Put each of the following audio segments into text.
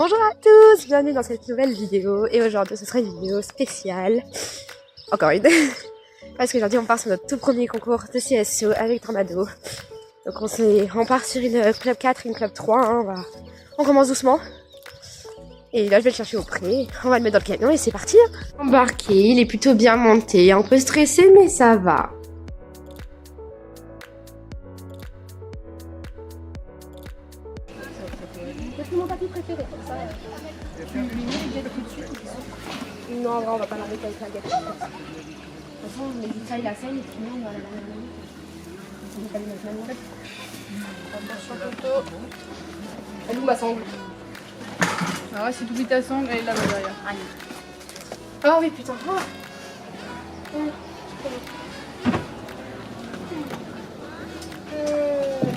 Bonjour à tous, bienvenue dans cette nouvelle vidéo et aujourd'hui ce sera une vidéo spéciale, encore une, parce qu'aujourd'hui on part sur notre tout premier concours de CSO avec Tornado. Donc on part sur une club 4 et une club 3, hein, on commence doucement. Et là je vais le chercher au pré, on va le mettre dans le camion et c'est parti. Embarqué, il est plutôt bien monté, un peu stressé mais ça va. C'est mon tapis préféré, comme ça. Tu lui mets les galettes dessus ou tu Non, en vrai, on va pas l'embêter avec la gâteau. De toute façon, on met du taille la scène et puis on va la mettre. On va pas les mettre maintenant. Attention, Toto. Elle est où ma sangle? Ah ouais, si tu oublies ta sangle, elle est là-bas derrière. Allez. Oh oui, putain. Oh.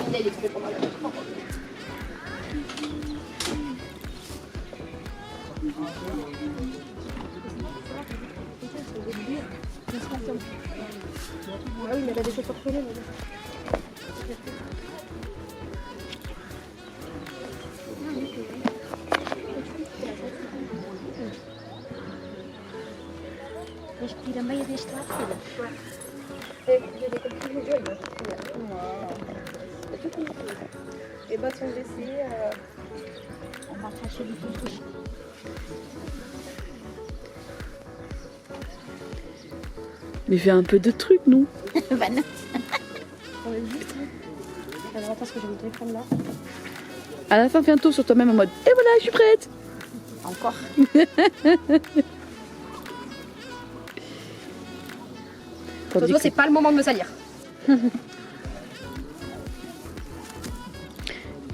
Il est exprès pour moi. Ah oui, mais elle a des chaussures collées. Tens que ir a meio deste lado toda. Les bottes sont baissées. On va chercher du tout. Mais fais un peu de trucs, non? Bah non. On est juste. Alors attends, parce que j'ai mon téléphone là. À la fin, fais un tour sur toi-même en mode et voilà, je suis prête. Encore. Toto, c'est pas le moment de me salir.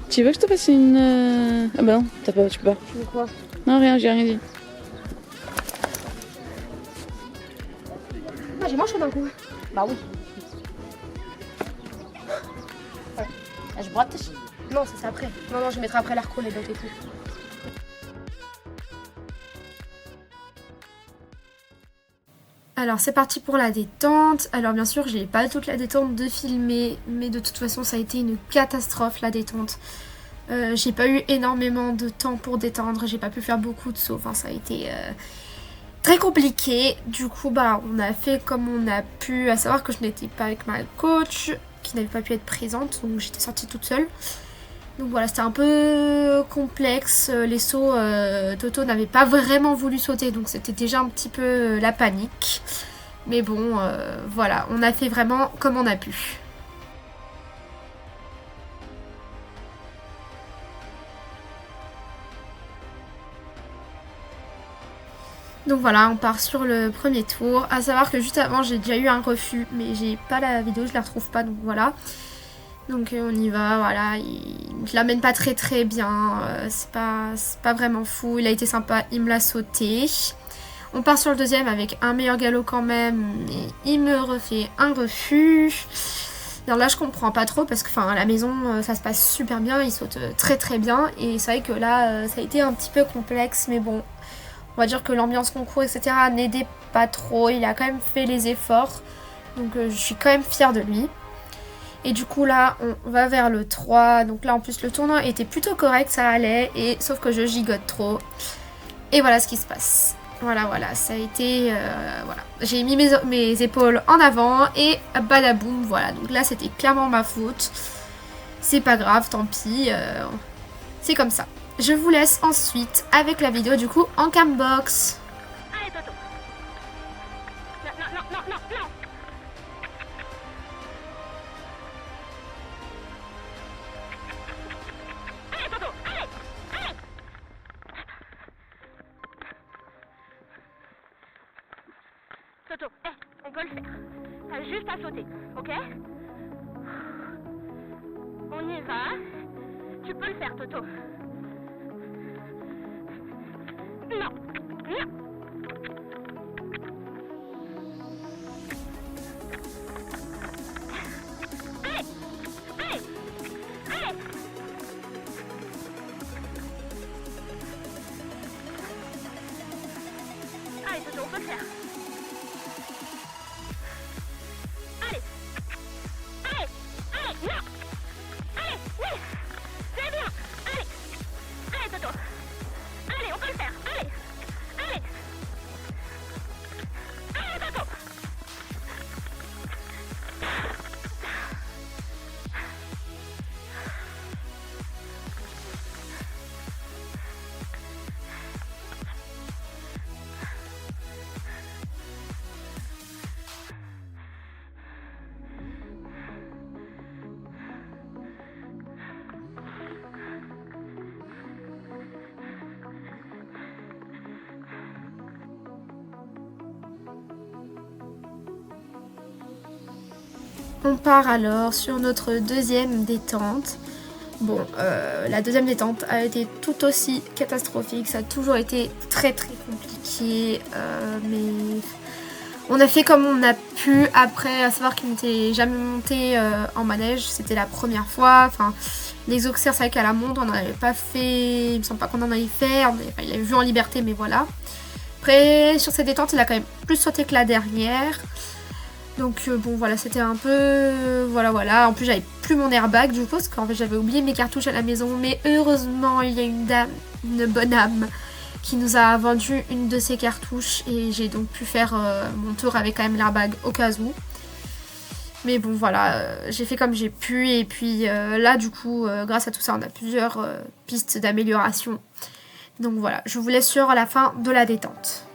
Tu veux que je te fasse une... Ah bah non, tu peux pas. Tu veux quoi? Non, rien, j'ai rien dit. Ah, j'ai moins chaud d'un coup. Bah oui. Voilà. Là, je brotte. Non, c'est après. Non, je mettrai après l'arco, les bottes et tout. Alors c'est parti pour la détente. Alors bien sûr j'ai pas toute la détente de filmer, mais de toute façon ça a été une catastrophe la détente. J'ai pas eu énormément de temps pour détendre, j'ai pas pu faire beaucoup de sauts, enfin ça a été très compliqué. Du coup bah on a fait comme on a pu, à savoir que je n'étais pas avec ma coach, qui n'avait pas pu être présente, donc j'étais sortie toute seule. Donc voilà, c'était un peu complexe, les sauts, Toto n'avait pas vraiment voulu sauter, donc c'était déjà un petit peu la panique. Mais bon, voilà, on a fait vraiment comme on a pu. Donc voilà, on part sur le premier tour, à savoir que juste avant j'ai déjà eu un refus, mais j'ai pas la vidéo, je la retrouve pas, donc voilà. Donc on y va, voilà, je l'amène pas très bien, c'est pas vraiment fou, il a été sympa, il me l'a sauté. On part sur le deuxième avec un meilleur galop quand même, mais il me refait un refus. Alors là je comprends pas trop parce que à la maison ça se passe super bien, il saute très bien et c'est vrai que là ça a été un petit peu complexe, mais bon, on va dire que l'ambiance concours etc n'aidait pas trop, il a quand même fait les efforts, donc je suis quand même fière de lui. Et du coup là on va vers le 3, donc là en plus le tournoi était plutôt correct, ça allait, et sauf que je gigote trop. Et voilà ce qui se passe. Voilà, ça a été... voilà. J'ai mis mes épaules en avant et badaboum, voilà. Donc là c'était clairement ma faute. C'est pas grave, tant pis. C'est comme ça. Je vous laisse ensuite avec la vidéo du coup en cambox. Allez Toto. Non. Allez Toto, allez. Toto, on peut le faire. T'as juste à sauter, ok? On y va. Tu peux le faire, Toto. Non. Allez. Allez, Toto, on peut le faire. Allez, non. Allez, oui. C'est bien. Allez, Toto. on part alors sur notre deuxième détente. Bon, la deuxième détente a été tout aussi catastrophique, ça a toujours été très compliqué, mais on a fait comme on a pu. Après, à savoir qu'il n'était jamais monté en manège, c'était la première fois. Enfin, les Auxerre, c'est vrai qu'à la montre, on n'en avait pas fait, il me semble pas qu'on en avait fait, il avait vu en liberté, mais voilà. Après, sur cette détente, il a quand même plus sauté que la dernière. Donc bon voilà, c'était un peu... Voilà. En plus j'avais plus mon airbag du coup, parce qu'en fait j'avais oublié mes cartouches à la maison. Mais heureusement il y a une dame, une bonne âme, qui nous a vendu une de ses cartouches. Et j'ai donc pu faire mon tour avec quand même l'airbag au cas où. Mais bon voilà, j'ai fait comme j'ai pu. Et puis là du coup, grâce à tout ça, on a plusieurs pistes d'amélioration. Donc voilà, je vous laisse sur la fin de la détente.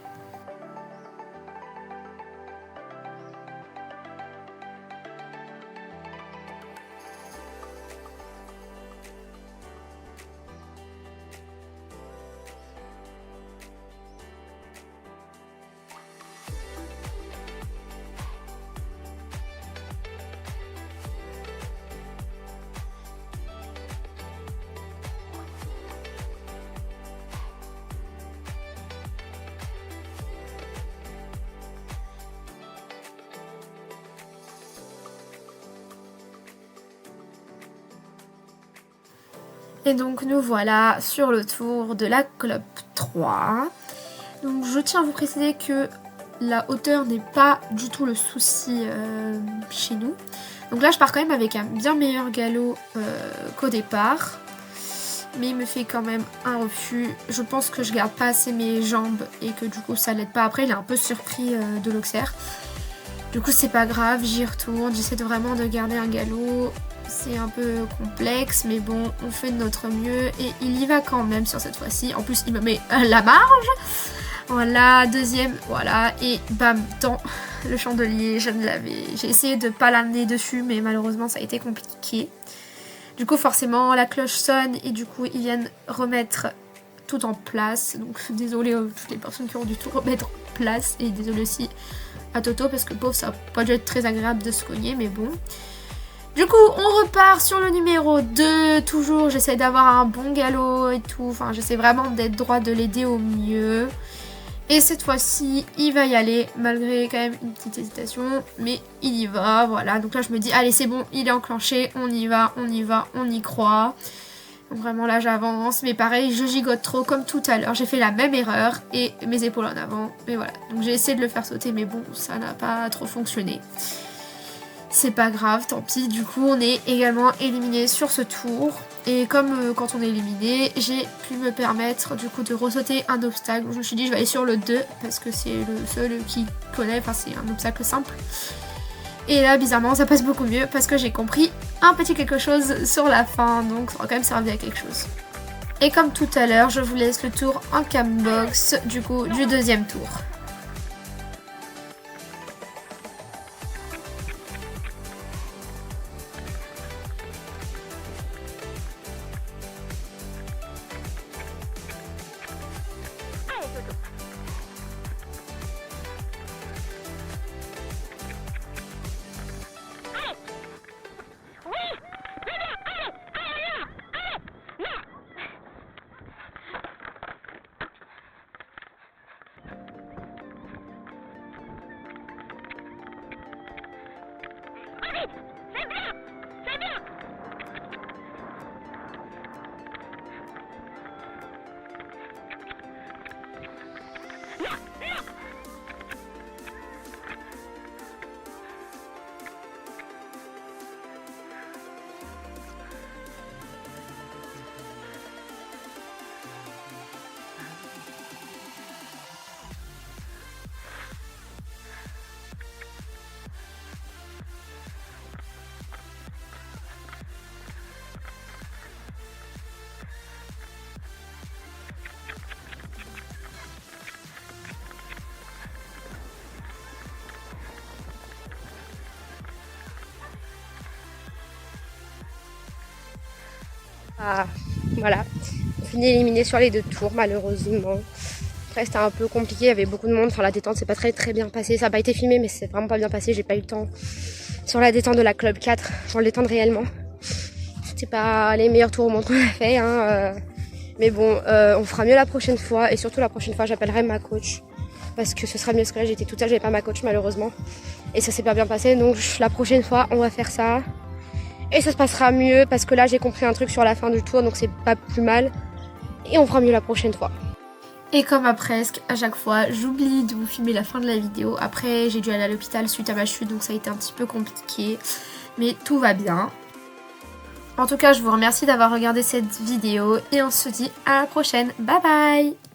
Et donc nous voilà sur le tour de la clope 3. Donc je tiens à vous préciser que la hauteur n'est pas du tout le souci chez nous. Donc là je pars quand même avec un bien meilleur galop qu'au départ. Mais il me fait quand même un refus. Je pense que je garde pas assez mes jambes et que du coup ça l'aide pas. Après il est un peu surpris de l'Auxerre. Du coup c'est pas grave, j'y retourne. J'essaie vraiment de garder un galop. C'est un peu complexe, mais bon, on fait de notre mieux et il y va quand même sur cette fois-ci. En plus, il me met la marge. Voilà, deuxième, voilà, et bam, dans le chandelier, j'ai essayé de pas l'amener dessus, mais malheureusement, ça a été compliqué. Du coup, forcément, la cloche sonne et du coup, ils viennent remettre tout en place. Donc, désolé à toutes les personnes qui ont dû tout remettre en place et désolé aussi à Toto parce que pauvre, ça n'a pas dû être très agréable de se cogner, mais bon. Du coup, on repart sur le numéro 2. Toujours, j'essaie d'avoir un bon galop et tout. Enfin, j'essaie vraiment d'être droit, de l'aider au mieux. Et cette fois-ci, il va y aller, malgré quand même une petite hésitation. Mais il y va, voilà. Donc là, je me dis, allez, c'est bon, il est enclenché. On y va, on y croit. Donc vraiment, là, j'avance. Mais pareil, je gigote trop, comme tout à l'heure. J'ai fait la même erreur et mes épaules en avant. Mais voilà, donc j'ai essayé de le faire sauter, mais bon, ça n'a pas trop fonctionné. C'est pas grave, tant pis. Du coup, on est également éliminé sur ce tour. Et comme quand on est éliminé, j'ai pu me permettre du coup de ressauter un obstacle. Je me suis dit, je vais aller sur le 2 parce que c'est le seul qui connaît. Enfin, c'est un obstacle simple. Et là, bizarrement, ça passe beaucoup mieux parce que j'ai compris un petit quelque chose sur la fin. Donc, ça va quand même servir à quelque chose. Et comme tout à l'heure, je vous laisse le tour en cambox du coup du deuxième tour. Ah, voilà, on finit éliminé sur les 2 tours malheureusement. Après c'était un peu compliqué, il y avait beaucoup de monde, enfin la détente c'est pas très bien passé, ça n'a pas été filmé mais c'est vraiment pas bien passé, j'ai pas eu le temps sur la détente de la Club 4 pour le détendre réellement. C'était pas les meilleurs tours au monde qu'on a fait, hein, mais bon, on fera mieux la prochaine fois et surtout la prochaine fois j'appellerai ma coach parce que ce sera mieux parce que là j'étais toute seule, j'avais pas ma coach malheureusement et ça s'est pas bien passé, donc la prochaine fois on va faire ça et ça se passera mieux parce que là j'ai compris un truc sur la fin du tour donc c'est pas plus mal et on fera mieux la prochaine fois. Et comme à presque à chaque fois, j'oublie de vous filmer la fin de la vidéo. Après j'ai dû aller à l'hôpital suite à ma chute donc ça a été un petit peu compliqué, mais tout va bien. En tout cas, je vous remercie d'avoir regardé cette vidéo et on se dit à la prochaine. Bye bye!